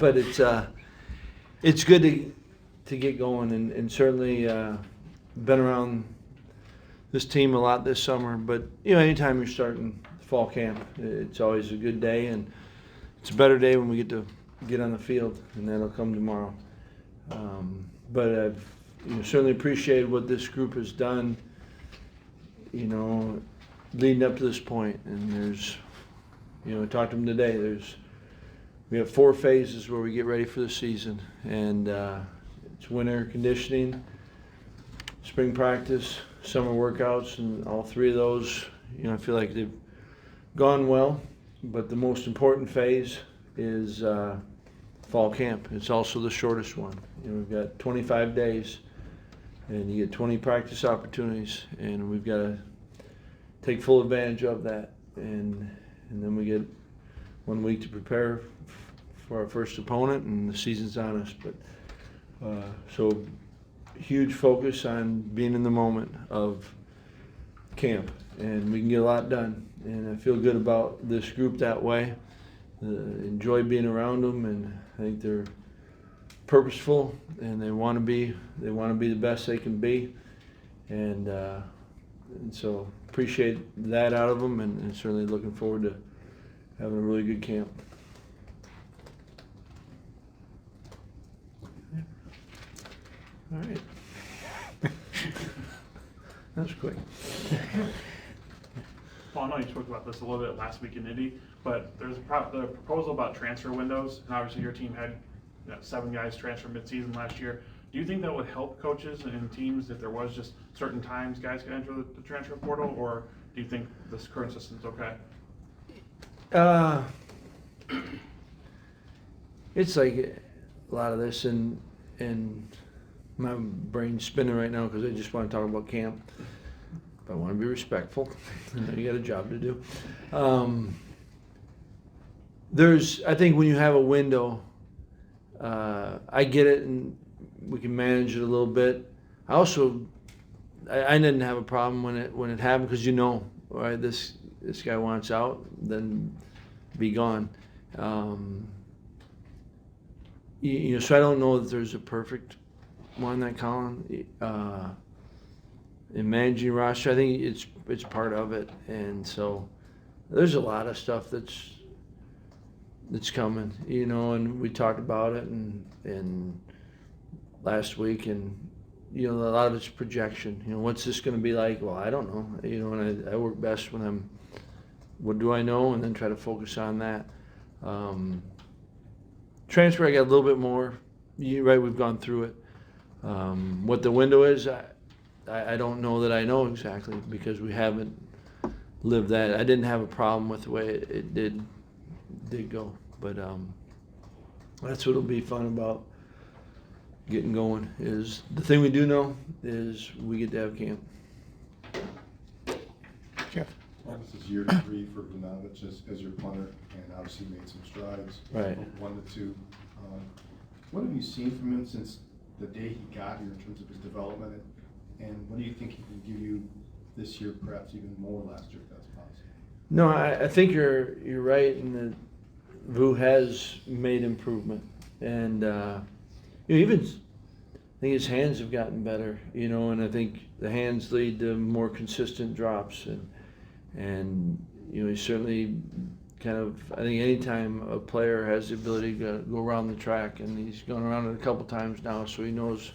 but it's good to get going, and certainly been around this team a lot this summer. But anytime you're starting fall camp, it's always a good day, and it's a better day when we get to get on the field, and that'll come tomorrow. But I've certainly appreciated what this group has done, leading up to this point. And there's, I talked to them today. We have 4 phases where we get ready for the season, and it's winter conditioning, spring practice, summer workouts, and all 3 of those, I feel like they've gone well. But the most important phase is fall camp. It's also the shortest one. We've got 25 days, and you get 20 practice opportunities, and we've got to take full advantage of that. And then we get 1 week to prepare for our first opponent, and the season's on us. But so huge focus on being in the moment of camp, and we can get a lot done. And I feel good about this group that way. Enjoy being around them, and I think they're purposeful, and they want to be the best they can be, and so appreciate that out of them, and certainly looking forward to having a really good camp. All right. That was quick. Well, I know you spoke about this a little bit last week in Indy, but there's the proposal about transfer windows, and obviously your team had 7 guys transfer midseason last year. Do you think that would help coaches and teams if there was just certain times guys could enter the transfer portal, or do you think this current system's okay? It's like a lot of this, and my brain's spinning right now because I just want to talk about camp. I want to be respectful. I know you got a job to do. I think when you have a window, I get it, and we can manage it a little bit. I didn't have a problem when it happened, because right, this guy wants out, then be gone. So I don't know that there's a perfect one that Colin. In managing roster, I think it's part of it, and so there's a lot of stuff that's coming, and we talked about it and last week, and a lot of it's projection. What's this going to be like? Well, I don't know. And I work best when what do I know, and then try to focus on that. Transfer, I got a little bit more. You're right, we've gone through it. What the window is, I don't know that I know exactly, because we haven't lived that. I didn't have a problem with the way it did go, but that's what'll be fun about getting going. Is the thing we do know is we get to have camp. Jeff. Well, this is year 3 for Vunanovich as your punter, and obviously made some strides. Right. 1 to 2. What have you seen from him since the day he got here in terms of his development? And what do you think he can give you this year, perhaps even more last year, if that's possible? No, I think you're right in that Vu has made improvement, and even I think his hands have gotten better, and I think the hands lead to more consistent drops, and he's certainly kind of, I think anytime a player has the ability to go around the track, and he's gone around it a couple times now, so he knows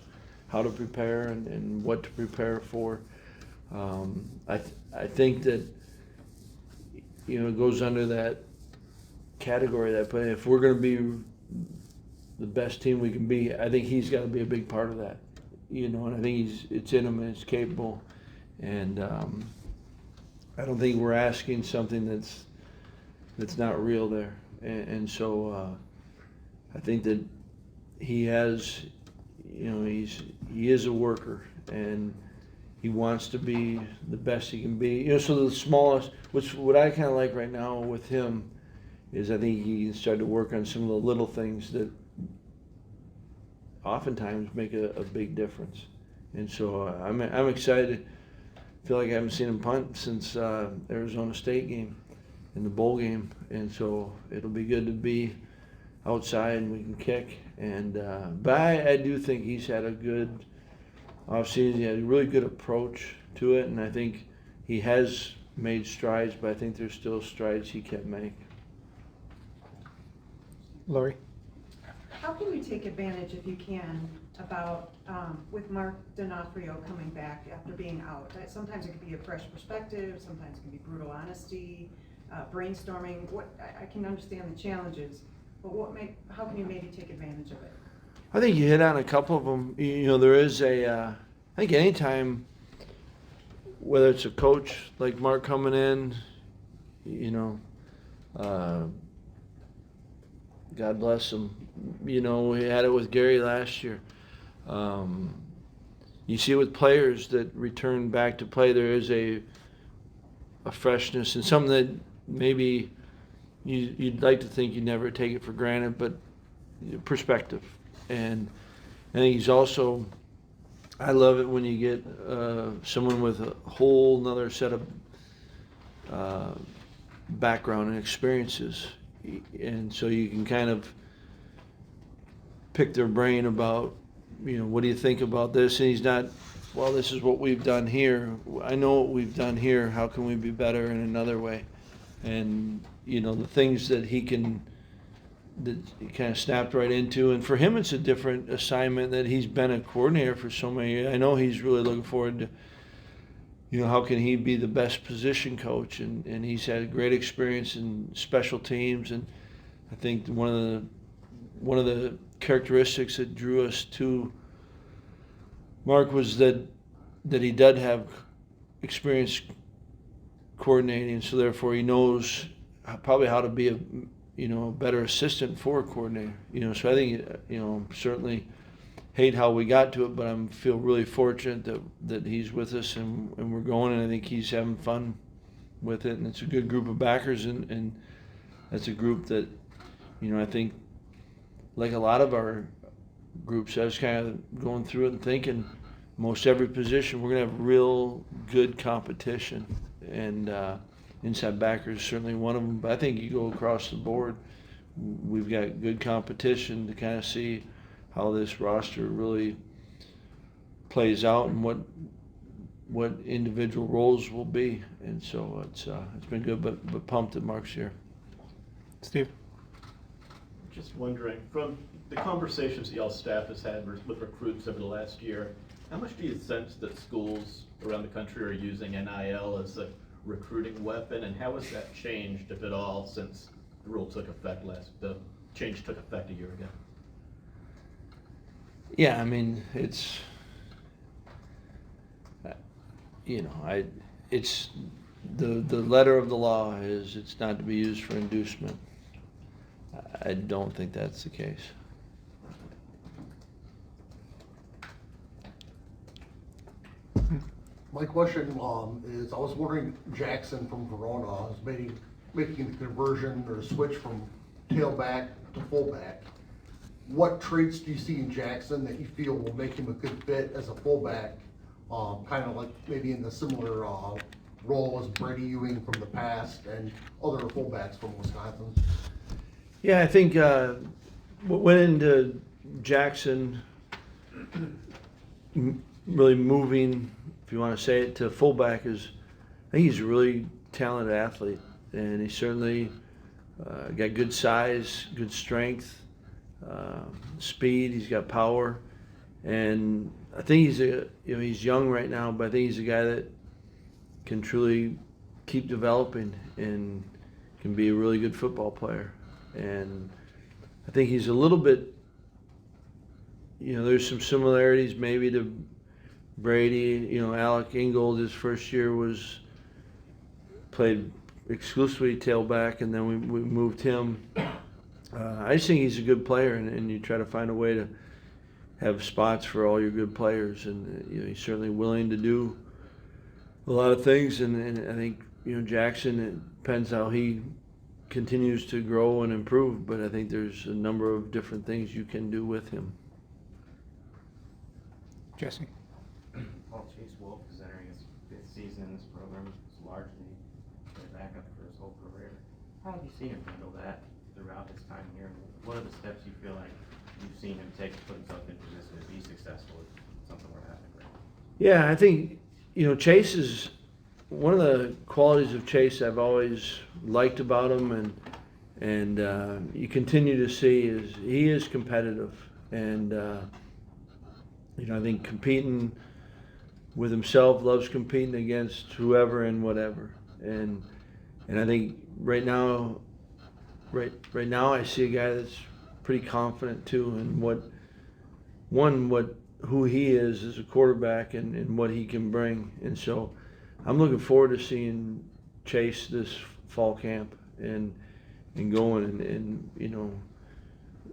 how to prepare and what to prepare for. I think that it goes under that category that play. If we're going to be the best team we can be, I think he's got to be a big part of that. And I think it's in him, and it's capable. And I don't think we're asking something that's not real there. And so I think that he has, he is a worker, and he wants to be the best he can be. So the smallest, what I kind of like right now with him is I think he can start to work on some of the little things that oftentimes make a big difference. And so I'm excited. I feel like I haven't seen him punt since Arizona State game in the bowl game, and so it'll be good to be outside and we can kick. And but I do think he's had a good offseason. He had a really good approach to it, and I think he has made strides, but I think there's still strides he can make. Lori? How can you take advantage, if you can, about, with Mark D'Onofrio coming back after being out? Sometimes it can be a fresh perspective, sometimes it can be brutal honesty, brainstorming. I can understand the challenges, but how can you maybe take advantage of it? I think you hit on a couple of them. You know, there is I think anytime, whether it's a coach like Mark coming in, you know, God bless him. You know, we had it with Gary last year. You see it with players that return back to play. There is a freshness and something that maybe you'd like to think you never take it for granted, but perspective. And I think he's also, I love it when you get someone with a whole nother set of background and experiences. And so you can kind of pick their brain about, you know, what do you think about this? And he's not, well, this is what we've done here. I know what we've done here. How can we be better in another way? And, you know, the things that he can, that he kind of snapped right into. And for him, it's a different assignment that he's been a coordinator for so many years. I know he's really looking forward to, you know, how can he be the best position coach? And he's had a great experience in special teams. And I think one of the characteristics that drew us to Mark was that he did have experience coordinating, so therefore he knows probably how to be a, you know, a better assistant for a coordinator. You know, so I think, you know, certainly hate how we got to it, but I feel really fortunate that he's with us and we're going, and I think he's having fun with it, and it's a good group of backers, and that's a group that, you know, I think like a lot of our groups, I was kind of going through it and thinking most every position we're going to have real good competition, and inside backers is certainly one of them, but I think you go across the board, we've got good competition to kind of see how this roster really plays out and what individual roles will be, and so it's been good, but pumped that Mark's here. Steve? Just wondering, from the conversations that y'all staff has had with recruits over the last year, how much do you sense that schools around the country are using NIL as a recruiting weapon, and how has that changed, if at all, since the rule took effect the change took effect a year ago? Yeah, I mean, it's, you know, it's the letter of the law is it's not to be used for inducement. I don't think that's the case. My question is, I was wondering, Jackson from Verona is making the conversion or switch from tailback to fullback. What traits do you see in Jackson that you feel will make him a good fit as a fullback? Kind of like maybe in the similar role as Brady Ewing from the past and other fullbacks from Wisconsin. Yeah, I think what went into Jackson really moving, if you want to say it, to fullback is, I think he's a really talented athlete, and he certainly got good size, good strength, speed. He's got power, and I think he's young right now, but I think he's a guy that can truly keep developing and can be a really good football player. And I think he's a little bit, you know, there's some similarities maybe to Brady. You know, Alec Ingold, his first year played exclusively tailback, and then we moved him. I just think he's a good player, and you try to find a way to have spots for all your good players, and you know, he's certainly willing to do a lot of things, and I think, you know, Jackson, it depends how he continues to grow and improve, but I think there's a number of different things you can do with him. Jesse? Well, Chase Wolf is entering his 5th season in this program. It's largely a backup for his whole career. How have you seen him handle that throughout his time here, and what are the steps you feel like you've seen him take to put himself in position to be successful if something were to happen? Yeah, I think, Chase is, one of the qualities of Chase I've always liked about him and you continue to see is he is competitive. And, I think competing with himself, loves competing against whoever and whatever. And I think right now I see a guy that's pretty confident too in who he is as a quarterback and what he can bring. And so I'm looking forward to seeing Chase this fall camp and going and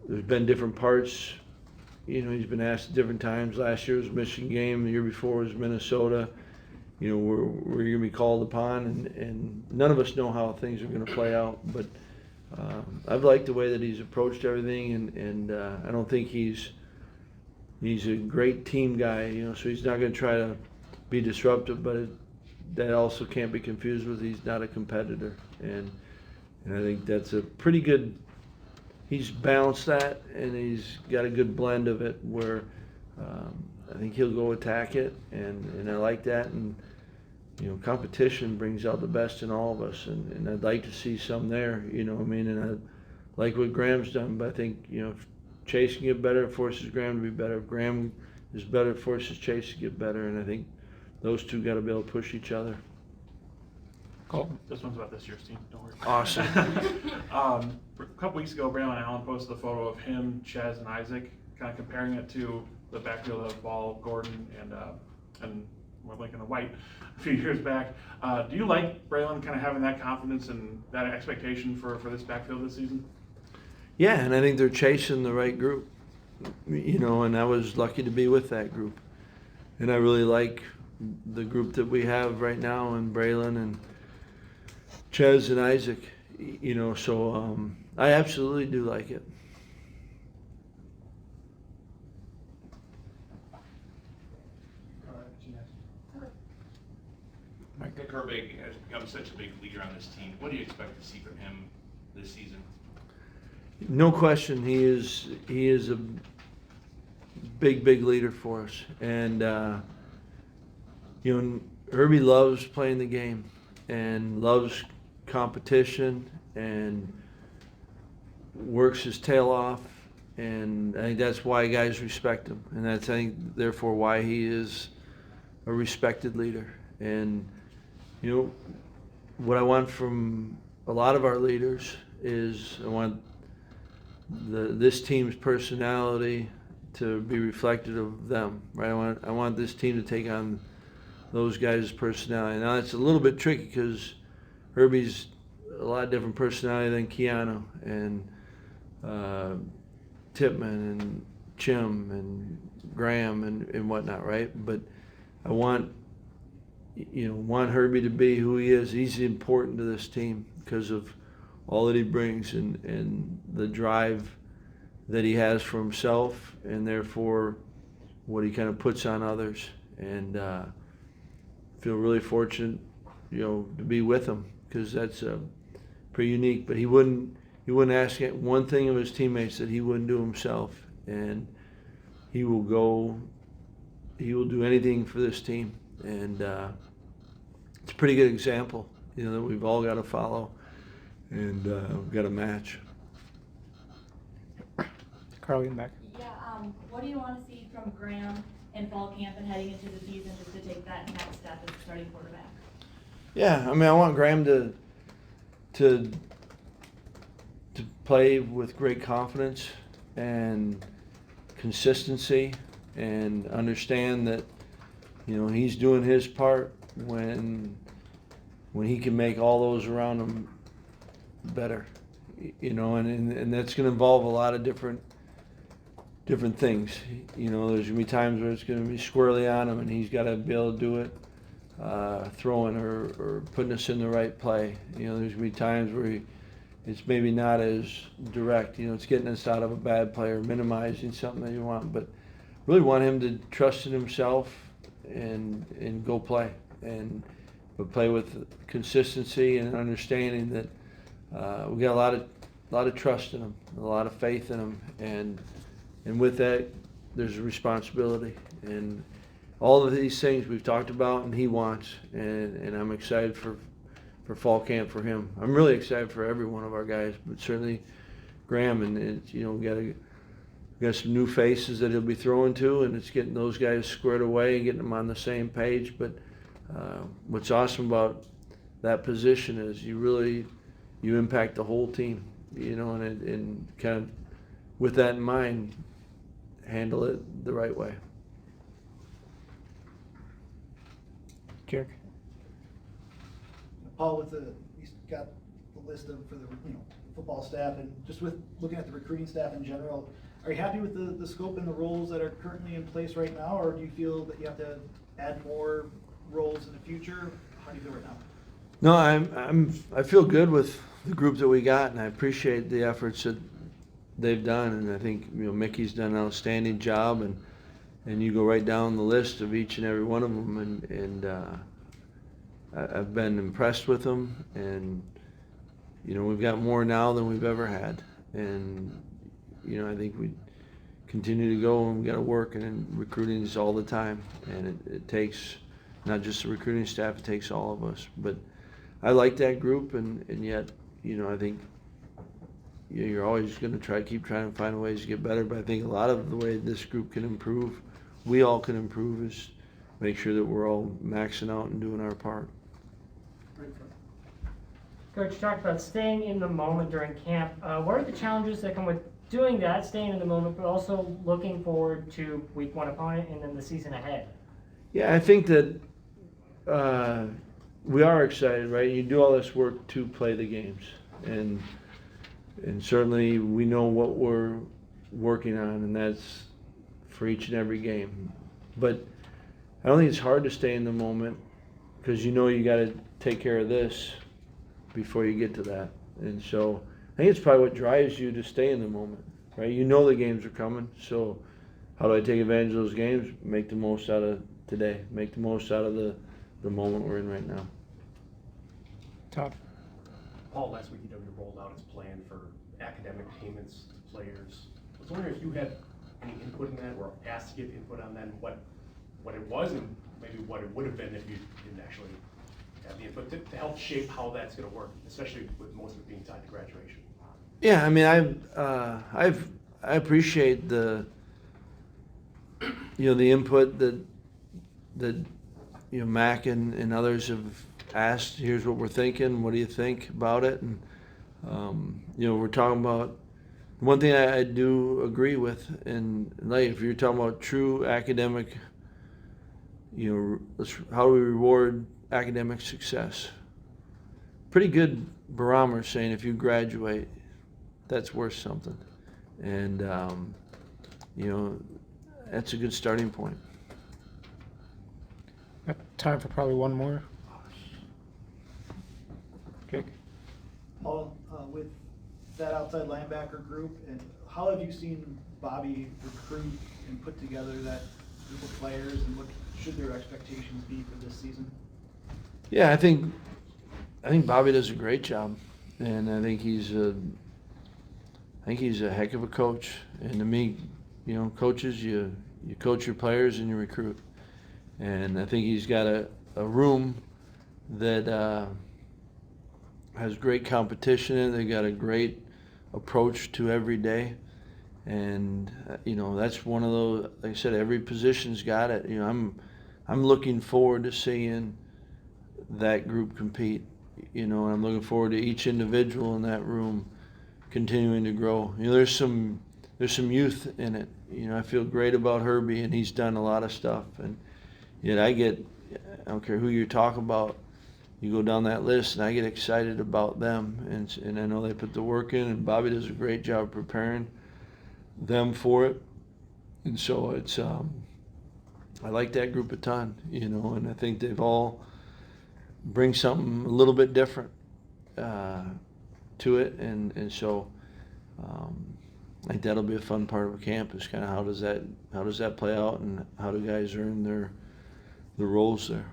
there's been different parts. He's been asked at different times. Last year was Michigan game, the year before was Minnesota. Where you're going to be called upon, and none of us know how things are going to play out. But I've liked the way that he's approached everything, and I don't think he's a great team guy. So he's not going to try to be disruptive, but that also can't be confused with he's not a competitor, and I think that's a pretty good. He's balanced that, and he's got a good blend of it where I think he'll go attack it, and I like that. And competition brings out the best in all of us, and I'd like to see some there. And I like what Graham's done, but I think if Chase can get better, it forces Graham to be better. If Graham is better, it forces Chase to get better, and I think those two got to be able to push each other. Colton. This one's about this year's team, don't worry. Awesome. A couple weeks ago, Braylon Allen posted a photo of him, Chez, and Isaac, kind of comparing it to the backfield of Ball, Gordon, and more Lincoln and White a few years back. Do you like Braylon kind of having that confidence and that expectation for this backfield this season? Yeah, and I think they're chasing the right group, and I was lucky to be with that group. And I really like the group that we have right now, and Braylon and Chez and Isaac, so I absolutely do like it. Nick Herbig has become such a big leader on this team. What do you expect to see from him this season? No question, he is a big leader for us, and Herbie loves playing the game and loves competition and works his tail off, and I think that's why guys respect him, and that's, I think, therefore why he is a respected leader. And what I want from a lot of our leaders is I want this team's personality to be reflected of them, right? I want this team to take on those guys' personality. Now it's a little bit tricky because Herbie's a lot different personality than Keanu and Tippmann and Chim and Graham and whatnot, right? But I want Herbie to be who he is. He's important to this team because of all that he brings and the drive that he has for himself, and therefore what he kind of puts on others. And feel really fortunate, to be with him, because that's pretty unique. But he wouldn't ask one thing of his teammates that he wouldn't do himself, and he will do anything for this team. And it's a pretty good example, that we've all got to follow, and we've got to match. Carly in the back. Yeah, what do you want to see from Graham in fall camp and heading into the season just to take that next step as a starting quarterback? Yeah, I want Graham to play with great confidence and consistency, and understand that he's doing his part when he can make all those around him better, and that's going to involve a lot of different things. There's going to be times where it's going to be squarely on him and he's got to be able to do it, throwing or putting us in the right play. There's going to be times where it's maybe not as direct, it's getting us out of a bad play or minimizing something that you want, but really want him to trust in himself and go play, but play with consistency and understanding that we got a lot of lot of trust in him, a lot of faith in him, and with that, there's a responsibility. And all of these things we've talked about and he wants, and I'm excited for fall camp for him. I'm really excited for every one of our guys, but certainly Graham, and it's, you know, we got some new faces that he'll be throwing to, and it's getting those guys squared away and getting them on the same page. But what's awesome about that position is you impact the whole team, you know, and kind of with that in mind, handle it the right way. Jerick. Paul, you got the list for the football staff, and just with looking at the recruiting staff in general, are you happy with the scope and the roles that are currently in place right now, or do you feel that you have to add more roles in the future? How do you feel right now? No, I feel good with the group that we got, and I appreciate the efforts that they've done. And I think, you know, Mickey's done an outstanding job, and you go right down the list of each and every one of them, and I've been impressed with them. And you know, we've got more now than we've ever had, and you know, I think we continue to go, and we got to work, and recruiting is all the time, and it takes not just the recruiting staff, it takes all of us. But I like that group, and yet, you know, I think you're always going to keep trying to find ways to get better. But I think a lot of the way this group can improve, we all can improve, is make sure that we're all maxing out and doing our part. Coach, you talked about staying in the moment during camp. What are the challenges that come with doing that, staying in the moment, but also looking forward to week 1 opponent and then the season ahead? Yeah, I think that we are excited, right? You do all this work to play the games, and certainly we know what we're working on, and that's for each and every game. But I don't think it's hard to stay in the moment, because you know you got to take care of this before you get to that. And so I think it's probably what drives you to stay in the moment, right? You know the games are coming, so how do I take advantage of those games? Make the most out of today. Make the most out of the moment we're in right now. Todd. Paul, last week EW rolled out its plan for academic payments to players. I was wondering if you had any input in that, or asked to give input on that, and what it was, and maybe what it would have been if you didn't actually have the input to help shape how that's going to work, especially with most of it being tied to graduation. Yeah, I mean, I appreciate the input that Mac and others have asked. Here's what we're thinking. What do you think about it? And we're talking about one thing I do agree with, and like if you're talking about true academic, how do we reward academic success? Pretty good barometer saying if you graduate, that's worth something, and that's a good starting point. Got time for probably one more. Okay. Paul, with that outside linebacker group, and how have you seen Bobby recruit and put together that group of players, and what should their expectations be for this season? Yeah, I think Bobby does a great job, and I think he's a heck of a coach. And to me, coaches, you coach your players and you recruit. And I think he's got a room that has great competition in it. They got a great approach to every day. And that's one of those, like I said, every position's got it. I'm looking forward to seeing that group compete, and I'm looking forward to each individual in that room continuing to grow. There's some youth in it. I feel great about Herbie, and he's done a lot of stuff. And yet I don't care who you're talking about, you go down that list, and I get excited about them. And I know they put the work in, and Bobby does a great job preparing them for it. And so it's I like that group a ton, and I think they've all bring something a little bit different to it, and so I think that'll be a fun part of a camp, is kind of how does that play out, and how do guys earn their roles there.